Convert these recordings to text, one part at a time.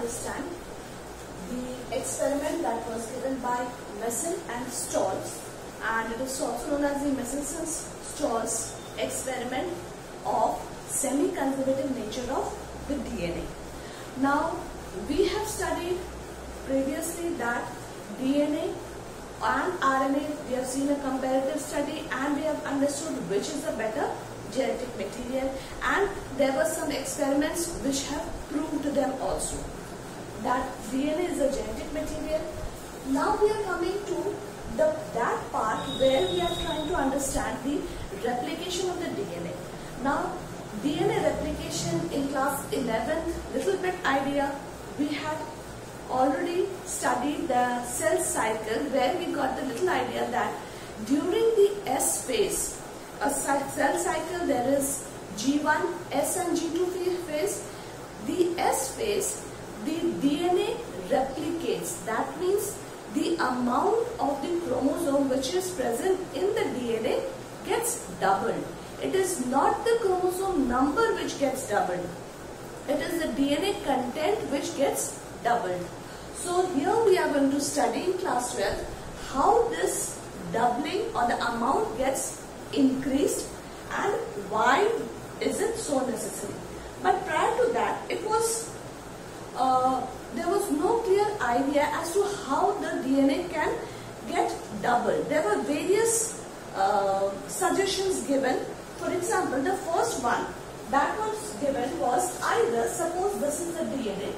understand the experiment that was given by Meson and Stolz, and it is also known as the Meson-Stolz experiment of semi-conservative nature of the DNA. Now, we have studied previously that DNA and RNA, we have seen a comparative study and we have understood which is the better genetic material, and there were some experiments which have proved them also that DNA is a genetic material. Now we are coming to that part where we are trying to understand the replication of the DNA. Now, DNA replication in class 11, little bit idea, we had already studied the cell cycle where we got the little idea that during the S phase, a cell cycle, there is G1, S and G2 phase. The S phase, the DNA replicates. That means the amount of the chromosome which is present in the DNA gets doubled. It is not the chromosome number which gets doubled. It is the DNA content which gets doubled. So here we are going to study in class 12 how this doubling or the amount gets increased and why is it so necessary. But prior to that, it was there was no clear idea as to how the DNA can get doubled. There were various suggestions given. For example, the first one that was given was either, suppose this is the DNA.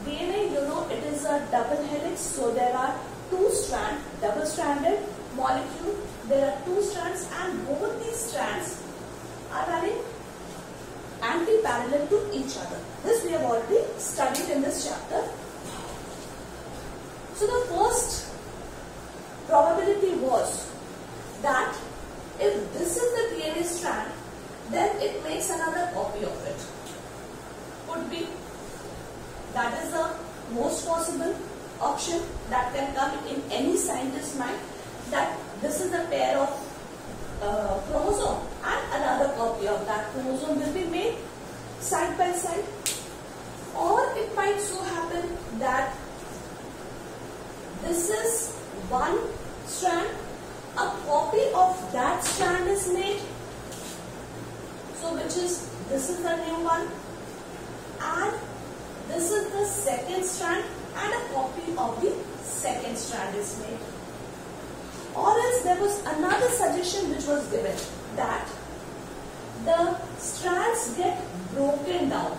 DNA, you know, it is a double helix, so there are two strands, double-stranded molecule. There are two strands and both these strands are running anti-parallel to each other. This we have already studied in this chapter. So the first probability was that if this is the DNA strand, then it makes another copy of it. Could be. That is the most possible option that can come in any scientist's mind, that this is a pair of chromosome and another copy of that chromosome will be made side by side. Or it might so happen that this is one strand, a copy of that strand is made, so which is, this is the new one, and this is the second strand and a copy of the second strand is made. Or else there was another suggestion which was given, that the strands get broken down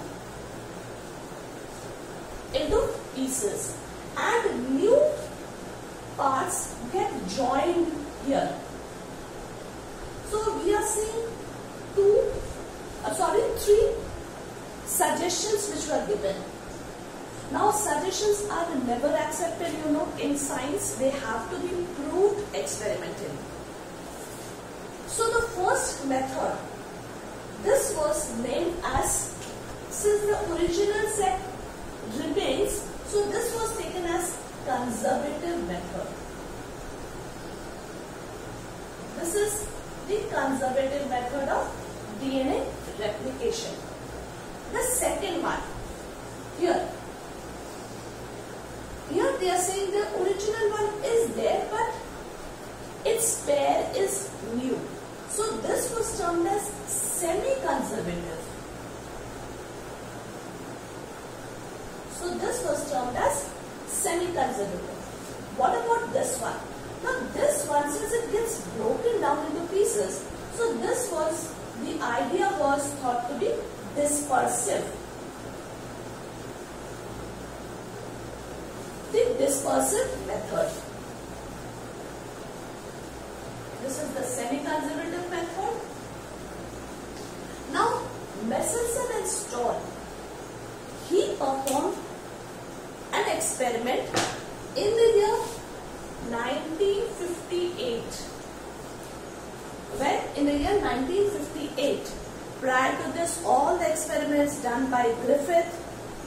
into pieces and new parts get joined here. So we are seeing three suggestions which were given. Now suggestions are never accepted, you know, in science. They have to be proved experimentally. So the first method, this was named as, since the original set remains, so this was taken as conservative method. This is the conservative method of DNA replication. The second one, here they are saying the original one is there, but its pair is new. So this was termed as semi-conservative. So this was termed as semi-conservative. What about this one? Now this one, since it gets broken down into pieces, so this was, the idea was thought to be dispersive. The dispersive method. This is the semi-conservative method. Now, Meson and Stolz, he performed an experiment in the year 1958. When? In the year 1958. Prior to this, all the experiments done by Griffith,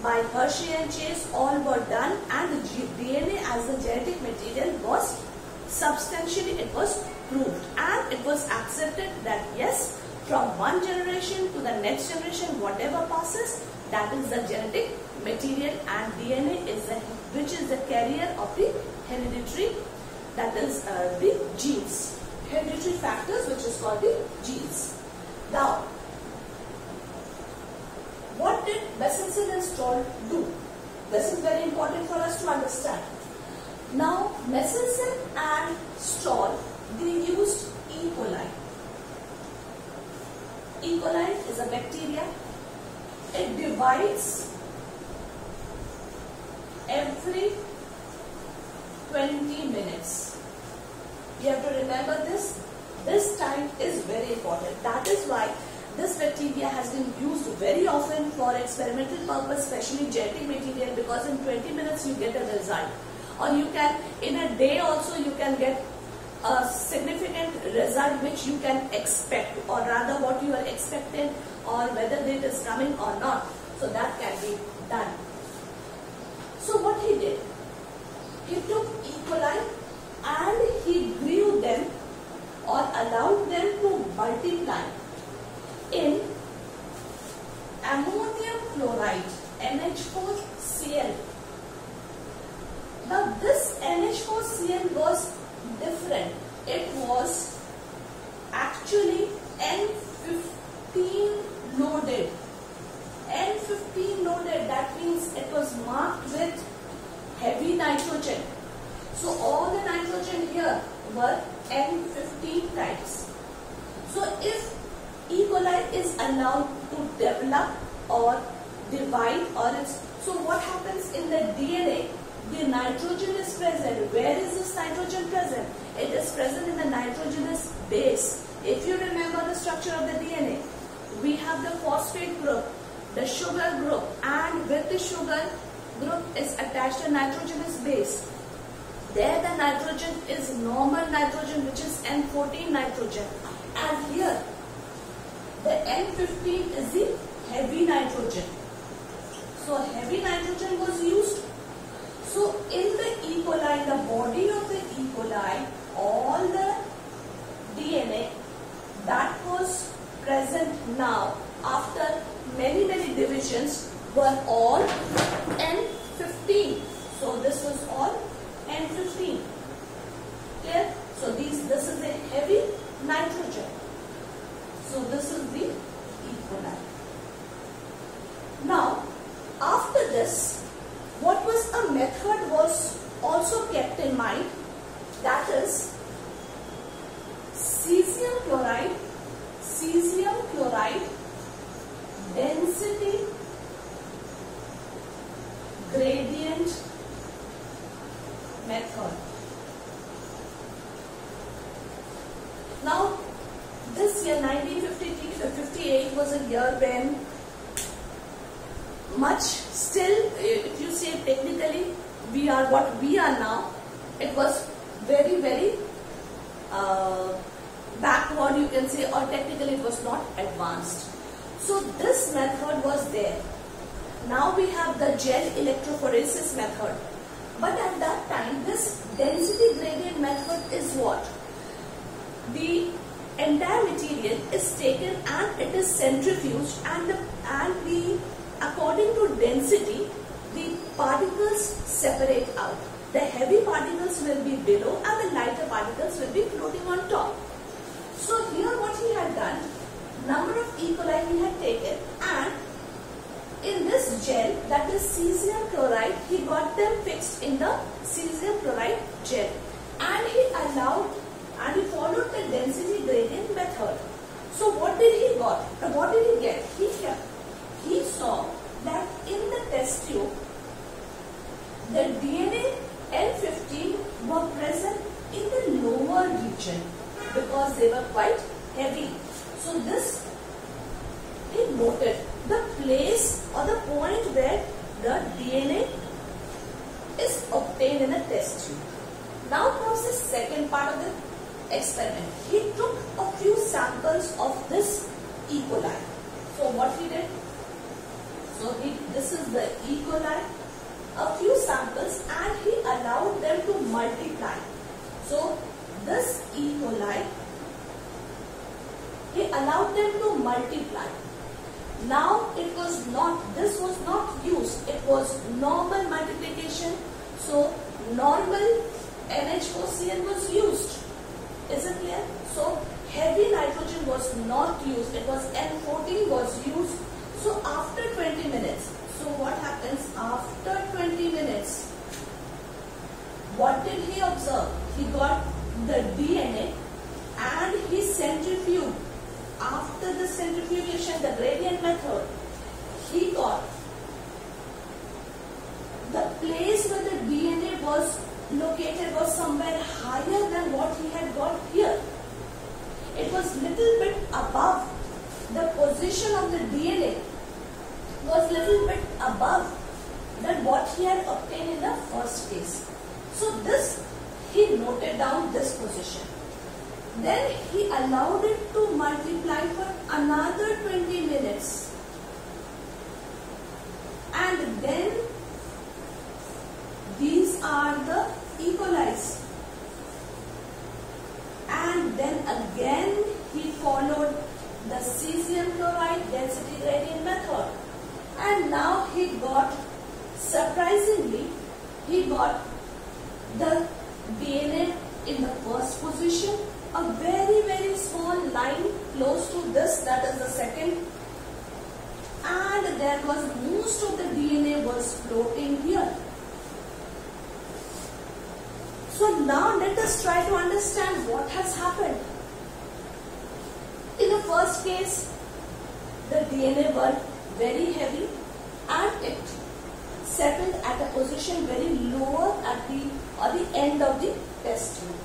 by Hershey and Chase, all were done, and the DNA as the genetic material was substantially, it was proved, and it was accepted that yes, from one generation to the next generation, whatever passes, that is the genetic material, and DNA is which is the carrier of the hereditary, that is the genes, hereditary factors, which is called the genes. Now, what did Messelson and Stahl do? This is very important for us to understand. Now, Messelson and Stahl, they used E. coli. E. coli is a bacteria. It divides every 20 minutes. You have to remember this. This time is very important. That is why this bacteria has been used very often for experimental purpose, especially genetic material, because in 20 minutes you get a result. Or you can, in a day also, you can get a significant result which you can expect, or rather what you are expecting, or whether it is coming or not. So that can be done. So what he did, he took E. coli and he grew them or allowed them to multiply in ammonium chloride, NH4Cl. Now this NH4Cl was different. It was actually N15 loaded. N15 loaded, that means it was marked with heavy nitrogen. So all the nitrogen here were N15 types. So if E. coli is allowed to develop or divide, or it's, so what happens in the DNA? The nitrogen is present. Where is this nitrogen present? It is present in the nitrogenous base. If you remember the structure of the DNA, we have the phosphate group, the sugar group, and with the sugar group is attached a nitrogenous base. There the nitrogen is normal nitrogen, which is N14 nitrogen, and here the N15 is the heavy nitrogen. So heavy nitrogen was used. So in the E. coli, the body of the E. coli, all the DNA that was present now after many divisions were all N15. So this was all N15. Clear? So this is a heavy nitrogen. So this is the E. coli. Now, after this, what was a method was also kept in mind, that is cesium chloride density gradient method. Now, this year 1958 was a year when much still, if you say technically, we are what we are now, it was very backward, you can say, or technically it was not advanced. So this method was there. Now we have the gel electrophoresis method. But at that time, this density gradient method is what? The entire material is taken and it is centrifuged, and according to density, the particles separate out. The heavy particles will be below and the lighter particles will be floating on top. So here what he had done, number of E. coli he had taken, and in this gel, that is cesium chloride, he got them fixed in the cesium chloride gel, and he allowed and he followed the density gradient method. So what did he got? What did he get? He saw that in the test tube, the DNA N15 were present in the lower region because they were quite heavy. So this, he noted the place or the point where the DNA is obtained in a test tube. Now comes the second part of the experiment. He took a few samples of this E. coli. So what he did? So this is the E. coli, a few samples, and he allowed them to multiply. So this E. coli, he allowed them to multiply. Now this was not used, it was normal multiplication. So normal NH4Cl was used. Is it clear? So heavy nitrogen was not used, it was N14 was used. So after 20 minutes, so what happens after 20 minutes? What did he observe? He got the DNA and he centrifuged. After the centrifugation, the gradient method, he got the place where the DNA was located was somewhere higher than what he had got here. It was little bit above. The position of the DNA was little bit above than what he had obtained in the first case. So this, he noted down this position. Then he allowed it to multiply for another 20 minutes. And then these are the E. coli. And then again he followed the cesium chloride density gradient method. And now he got, surprisingly, he got the DNA in the first position, a very, very small line close to this, that is the second. And there was most of the DNA was floating here. So now let us try to understand what has happened. In the first case, the DNA were very heavy and it settled at a position very lower at the end of the test tube.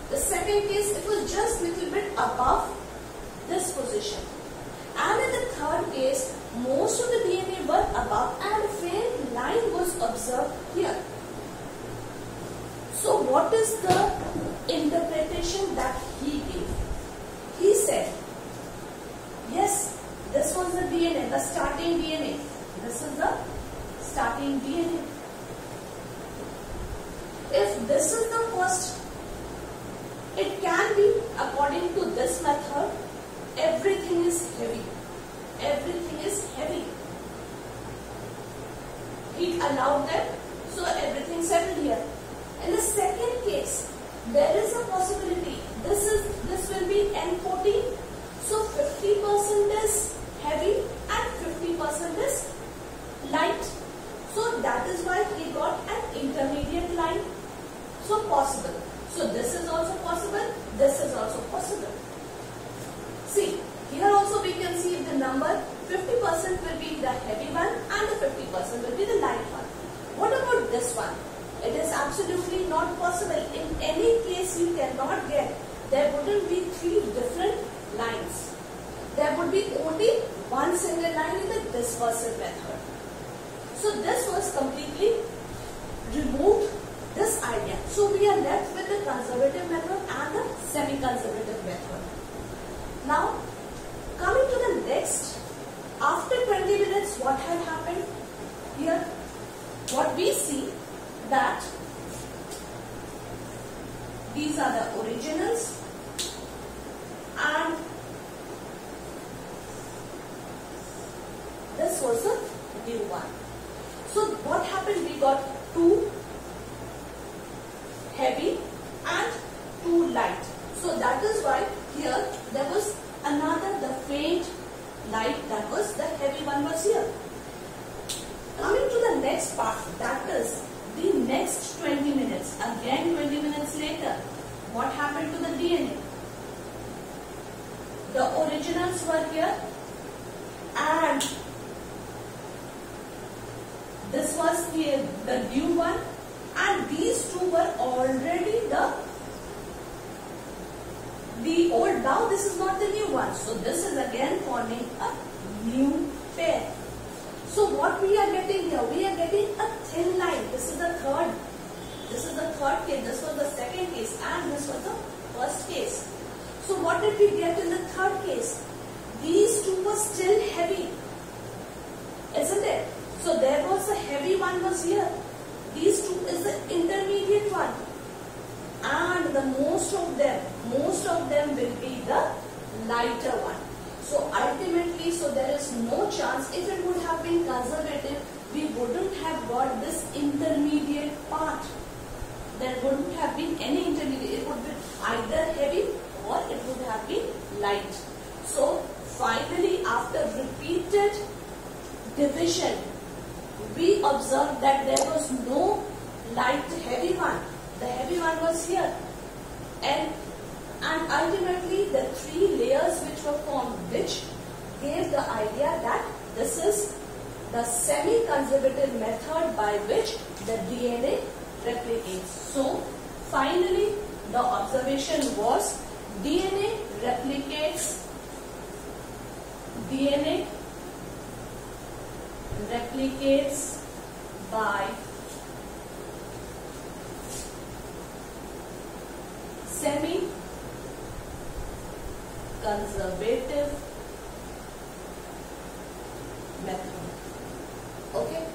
The second case, it was just little bit above this position. And in the third case, most of the DNA were above and a faint line was observed here. So what is the interpretation that he gave? He said, yes, this was the DNA, the starting DNA. This is the starting DNA. If this is the first, it can be, according to this method, everything is heavy. Everything is heavy. He allowed them, so everything settled here. In the second case, there is a possibility. This will be N14. So 50% is heavy and 50% is light. So that is why he got an intermediate line. So possible. So this is also possible. This is also possible. See, here also we can see the number 50% will be the heavy one and the 50% will be the light one. What about this one? It is absolutely not possible. In any case you cannot get, there wouldn't be three different lines. There would be only one single line in the dispersive method. So this was completely removed, this idea. So we are left with the conservative method and the semi-conservative method. Now, coming to the next, after 20 minutes, what had happened? Here, what we see that these are the originals and this was the new one. So what happened? We got two heavy and two light. So that is why here there was another, the faint light, that was the heavy one was here. Coming to the next part, that is the next 20 minutes. Again 20 minutes later, what happened to the DNA? The originals were here and this was the new one, and these two were already the old. Now this is not the new one. So this is again forming a new pair. So what we are getting here? We are getting a thin line. This is the third. This is the third case. This was the second case and this was the first case. So what did we get in the third case? These two were still heavy. Isn't it? So there was a heavy one was here. These two is the intermediate one. And the most of them will be the lighter one. So there is no chance. If it would have been conservative, we wouldn't have got this intermediate part. There wouldn't have been any intermediate. It would be either heavy or it would have been light. So finally, after repeated division, we observed that there was no light heavy one. The heavy one was here. And ultimately the three layers which were formed, which gave the idea that this is the semi-conservative method by which the DNA replicates. So finally the observation was DNA replicates by semi-conservative method. Okay.